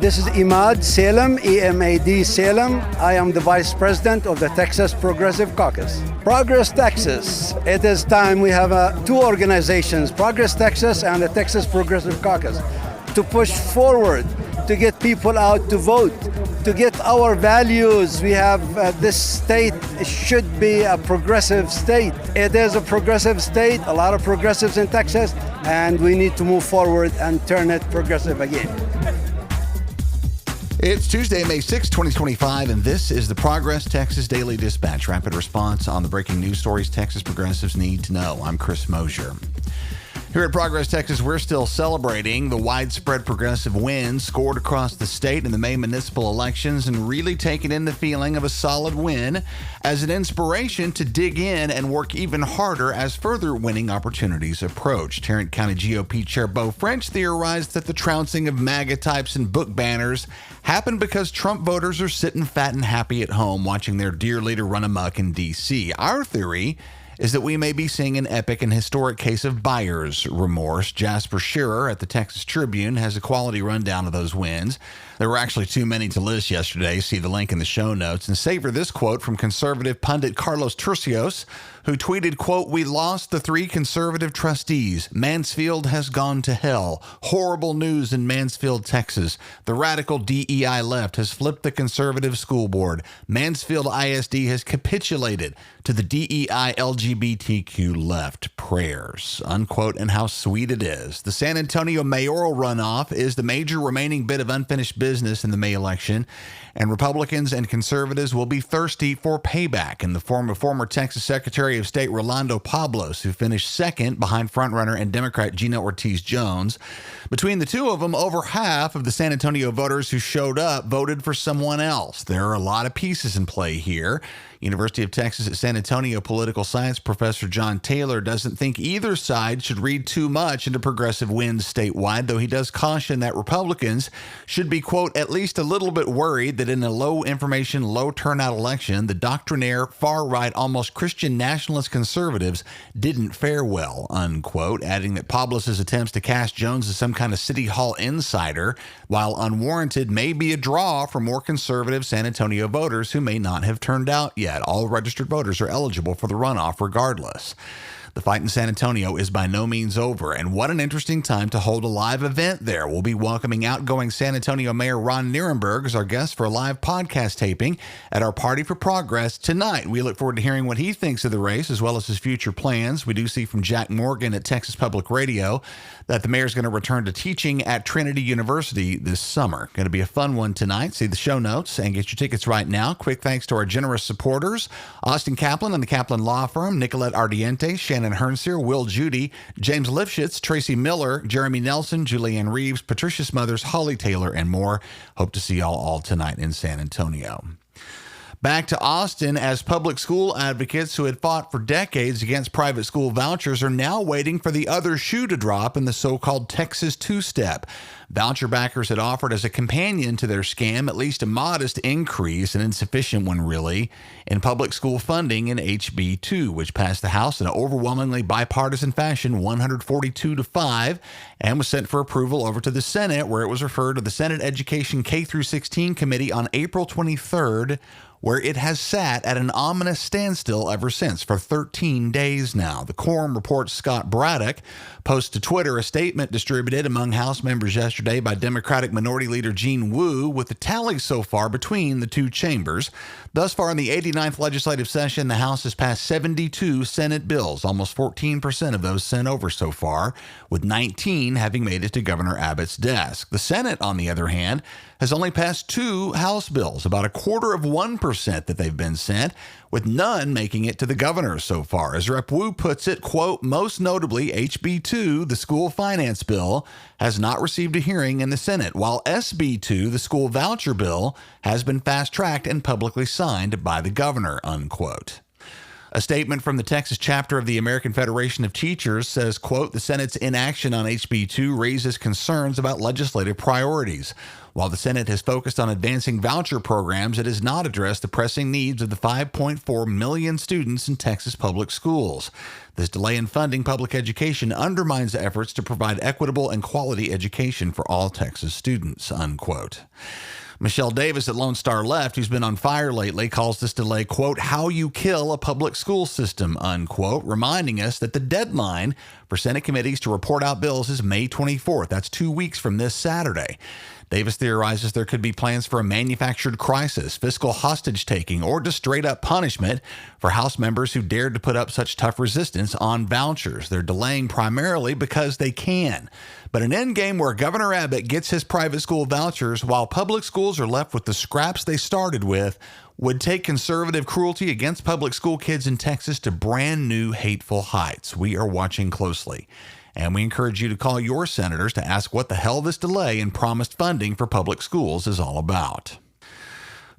This is Emad Salem, EMAD Salem. I am the Vice President of the Texas Progressive Caucus. Progress Texas. It is time we have two organizations, Progress Texas and the Texas Progressive Caucus, to push forward, to get people out to vote, to get our values. We have this state should be a progressive state. It is a progressive state, a lot of progressives in Texas, and we need to move forward and turn it progressive again. It's Tuesday, May 6, 2025, and this is the Progress Texas Daily Dispatch, rapid response on the breaking news stories Texas progressives need to know. I'm Chris Mosier. Here at Progress Texas, we're still celebrating the widespread progressive wins scored across the state in the May municipal elections and really taking in the feeling of a solid win as an inspiration to dig in and work even harder as further winning opportunities approach. Tarrant County GOP Chair Beau French theorized that the trouncing of MAGA types and book banners happened because Trump voters are sitting fat and happy at home watching their dear leader run amok in D.C. Our theory is that we may be seeing an epic and historic case of buyer's remorse. Jasper Shearer at the Texas Tribune has a quality rundown of those wins. There were actually too many to list yesterday. See the link in the show notes. And savor this quote from conservative pundit Carlos Turcios, who tweeted, quote, "We lost the 3 conservative trustees. Mansfield has gone to hell. Horrible news in Mansfield, Texas. The radical DEI left has flipped the conservative school board. Mansfield ISD has capitulated to the DEI LGBTQ left. Prayers," unquote, and how sweet it is. The San Antonio mayoral runoff is the major remaining bit of unfinished business in the May election, and Republicans and conservatives will be thirsty for payback in the form of former Texas Secretary of State Rolando Pablos, who finished second behind frontrunner and Democrat Gina Ortiz Jones. Between the two of them, over half of the San Antonio voters who showed up voted for someone else. There are a lot of pieces in play here. University of Texas at San Antonio political science professor John Taylor doesn't think either side should read too much into progressive wins statewide, though he does caution that Republicans should be, quote, "at least a little bit worried that in a low information, low turnout election, the doctrinaire, far-right, almost Christian nationalist conservatives didn't fare well," unquote, adding that Pablos' attempts to cast Jones as some kind of City Hall insider, while unwarranted, may be a draw for more conservative San Antonio voters who may not have turned out yet. All registered voters are eligible for the runoff regardless. The fight in San Antonio is by no means over, and what an interesting time to hold a live event there. We'll be welcoming outgoing San Antonio Mayor Ron Nirenberg as our guest for a live podcast taping at our Party for Progress tonight. We look forward to hearing what he thinks of the race as well as his future plans. We do see from Jack Morgan at Texas Public Radio that the mayor's going to return to teaching at Trinity University this summer. Going to be a fun one tonight. See the show notes and get your tickets right now. Quick thanks to our generous supporters, Austin Kaplan and the Kaplan Law Firm, Nicolette Ardiente, Shannon Hernseer, Will Judy, James Lifshitz, Tracy Miller, Jeremy Nelson, Julianne Reeves, Patricia Smothers, Holly Taylor, and more. Hope to see y'all all tonight in San Antonio. Back to Austin, as public school advocates who had fought for decades against private school vouchers are now waiting for the other shoe to drop in the so-called Texas two-step. Voucher backers had offered as a companion to their scam at least a modest increase, an insufficient one really, in public school funding in HB 2, which passed the House in an overwhelmingly bipartisan fashion, 142-5, and was sent for approval over to the Senate, where it was referred to the Senate Education K-16 Committee on April 23rd, where it has sat at an ominous standstill ever since for 13 days now. The Quorum Report's Scott Braddock posts to Twitter a statement distributed among House members yesterday by Democratic Minority Leader Gene Wu with the tally so far between the two chambers. Thus far in the 89th legislative session, the House has passed 72 Senate bills, almost 14% of those sent over so far, with 19 having made it to Governor Abbott's desk. The Senate, on the other hand, has only passed 2 House bills, about 1/4% that they've been sent, with none making it to the governor so far. As Rep. Wu puts it, quote, "most notably, HB 2, the school finance bill, has not received a hearing in the Senate, while SB 2, the school voucher bill, has been fast-tracked and publicly signed by the governor," unquote. A statement from the Texas chapter of the American Federation of Teachers says, quote, "the Senate's inaction on HB 2 raises concerns about legislative priorities. While the Senate has focused on advancing voucher programs, it has not addressed the pressing needs of the 5.4 million students in Texas public schools. This delay in funding public education undermines efforts to provide equitable and quality education for all Texas students, unquote. Michelle Davis at Lone Star Left, who's been on fire lately, calls this delay, quote, how you kill a public school system, unquote, reminding us that the deadline for Senate committees to report out bills is May 24th. That's 2 weeks from this Saturday. Davis theorizes there could be plans for a manufactured crisis, fiscal hostage-taking, or just straight-up punishment for House members who dared to put up such tough resistance on vouchers. They're delaying primarily because they can. But an endgame where Governor Abbott gets his private school vouchers while public schools are left with the scraps they started with would take conservative cruelty against public school kids in Texas to brand new hateful heights. We are watching closely. And we encourage you to call your senators to ask what the hell this delay in promised funding for public schools is all about.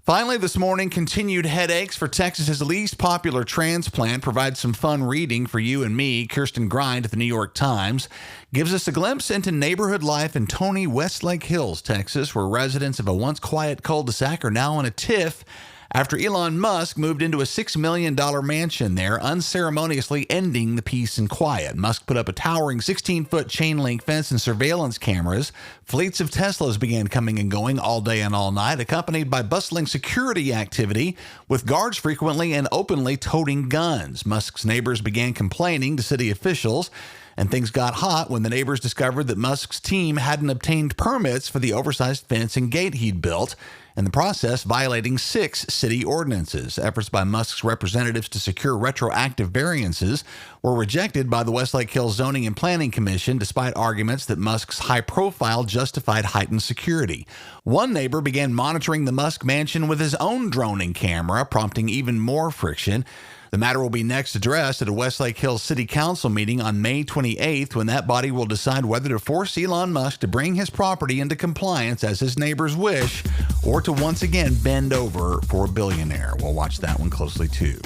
Finally, this morning, continued headaches for Texas's least popular transplant provides some fun reading for you and me. Kirsten Grind at the New York Times gives us a glimpse into neighborhood life in Tony, Westlake Hills, Texas, where residents of a once quiet cul-de-sac are now in a tiff after Elon Musk moved into a $6 million mansion there, unceremoniously ending the peace and quiet. Musk put up a towering 16-foot chain-link fence and surveillance cameras. Fleets of Teslas began coming and going all day and all night, accompanied by bustling security activity, with guards frequently and openly toting guns. Musk's neighbors began complaining to city officials, and things got hot when the neighbors discovered that Musk's team hadn't obtained permits for the oversized fence and gate he'd built, in the process violating 6 city ordinances. Efforts by Musk's representatives to secure retroactive variances were rejected by the Westlake Hills Zoning and Planning Commission, despite arguments that Musk's high profile justified heightened security. One neighbor began monitoring the Musk mansion with his own droning camera, prompting even more friction. The matter will be next addressed at a Westlake Hills City Council meeting on May 28th, when that body will decide whether to force Elon Musk to bring his property into compliance as his neighbors wish, or to once again bend over for a billionaire. We'll watch that one closely too.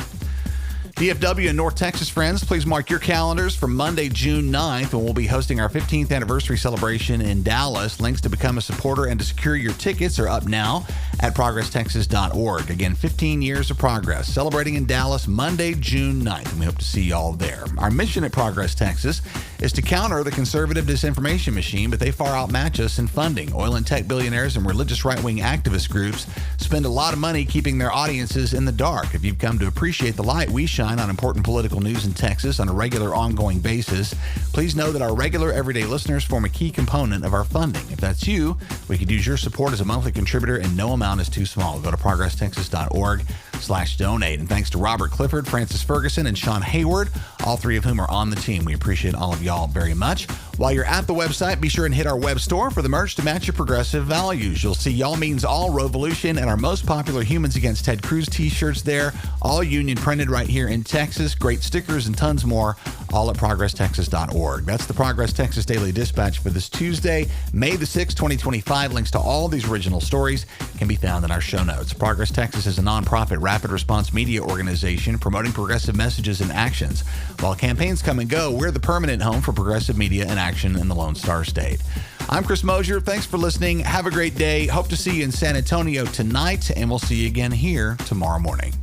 DFW and North Texas friends, please mark your calendars for Monday, June 9th, when we'll be hosting our 15th anniversary celebration in Dallas. Links to become a supporter and to secure your tickets are up now at progresstexas.org. Again, 15 years of progress, celebrating in Dallas Monday, June 9th, and we hope to see you all there. Our mission at Progress Texas is to counter the conservative disinformation machine, but they far outmatch us in funding. Oil and tech billionaires and religious right-wing activist groups spend a lot of money keeping their audiences in the dark. If you've come to appreciate the light we shine on important political news in Texas on a regular, ongoing basis, please know that our regular, everyday listeners form a key component of our funding. If that's you, we could use your support as a monthly contributor, and no amount is too small. Go to progresstexas.org/donate. And thanks to Robert Clifford, Francis Ferguson, and Sean Hayward, all 3 of whom are on the team. We appreciate all of y'all very much. While you're at the website, be sure and hit our web store for the merch to match your progressive values. You'll see Y'all Means All Revolution and our most popular Humans Against Ted Cruz t-shirts there, all union printed right here in Texas. Great stickers and tons more, all at progresstexas.org. That's the Progress Texas Daily Dispatch for this Tuesday, May the 6th, 2025. Links to all these original stories can be found in our show notes. Progress Texas is a nonprofit rapid response media organization promoting progressive messages and actions. While campaigns come and go, we're the permanent home for progressive media and action in the Lone Star State. I'm Chris Mosier. Thanks for listening. Have a great day. Hope to see you in San Antonio tonight, and we'll see you again here tomorrow morning.